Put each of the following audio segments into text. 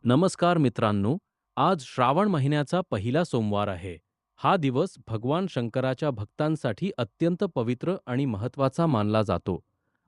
नमस्कार मित्रांनो, आज श्रावण महिन्याचा पहिला सोमवार आहे. हा दिवस भगवान शंकराच्या भक्तांसाठी अत्यंत पवित्र आणि महत्त्वाचा मानला जातो.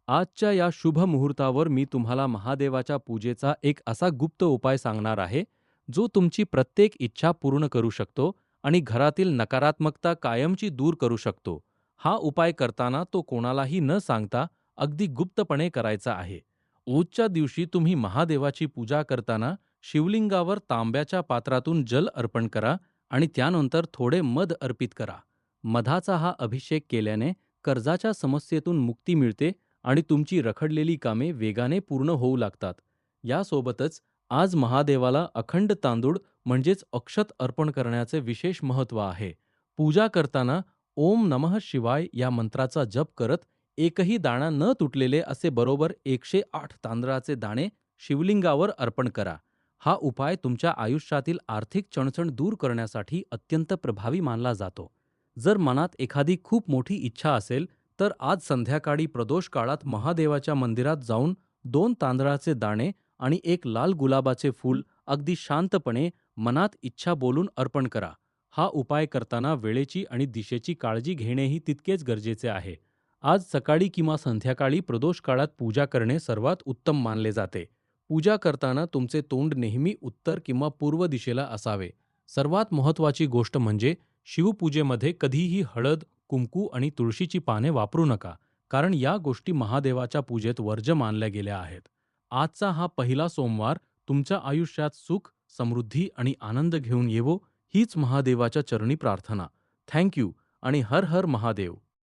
आजच्या या शुभ मुहूर्तावर मी तुम्हाला महादेवाच्या पूजेचा एक असा गुप्त उपाय सांगणार आहे, जो तुमची प्रत्येक इच्छा पूर्ण करू शकतो आणि घरातील नकारात्मकता कायमची दूर करू शकतो. हा उपाय करताना तो कोणालाही न सांगता अगदी गुप्तपणे करायचा आहे. ओजच्या दिवशी तुम्ही महादेवाची पूजा करताना शिवलिंगावर तांब्याच्या पात्रातून जल अर्पण करा आणि त्यानंतर थोडे मध अर्पित करा. मधाचा हा अभिषेक केल्याने कर्जाच्या समस्येतून मुक्ती मिळते आणि तुमची रखडलेली कामे वेगाने पूर्ण होऊ लागतात. यासोबतच आज महादेवाला अखंड तांदूळ म्हणजेच अक्षत अर्पण करण्याचे विशेष महत्त्व आहे. पूजा करताना ओम नमः शिवाय या मंत्राचा जप करत एकही दाणा न तुटलेले असे बरोबर 108 तांदळाचे दाणे शिवलिंगावर अर्पण करा. हा उपाय तुमच्या आयुष्यातील आर्थिक चणचण दूर करण्यासाठी अत्यंत प्रभावी मानला जातो. जर मनात एखादी खूप मोठी इच्छा असेल, तर आज संध्याकाळी प्रदोष काळात महादेवाच्या मंदिरात जाऊन 2 तांदळाचे दाणे आणि एक लाल गुलाबाचे फूल अगदी शांतपणे मनात इच्छा बोलून अर्पण करा. हा उपाय करताना वेळेची आणि दिशेची काळजी घेणेही तितकेच गरजेचे आहे. आज सकाळी किंवा संध्याकाळी प्रदोष काळात पूजा करणे सर्वात उत्तम मानले जाते. पूजा करताना तुमचे तोंड नेहमी उत्तर किंवा पूर्व दिशेला असावे. सर्वात महत्त्वाची गोष्ट म्हणजे शिवपूजेमध्ये कधीही हळद, कुंकू आणि तुळशीची पाने वापरू नका, कारण या गोष्टी महादेवाच्या पूजेत वर्ज्य मानल्या गेल्या आहेत. आजचा हा पहिला सोमवार तुमच्या आयुष्यात सुख, समृद्धी आणि आनंद घेऊन येवो, हीच महादेवाच्या चरणी प्रार्थना. थँक यू आणि हर हर महादेव.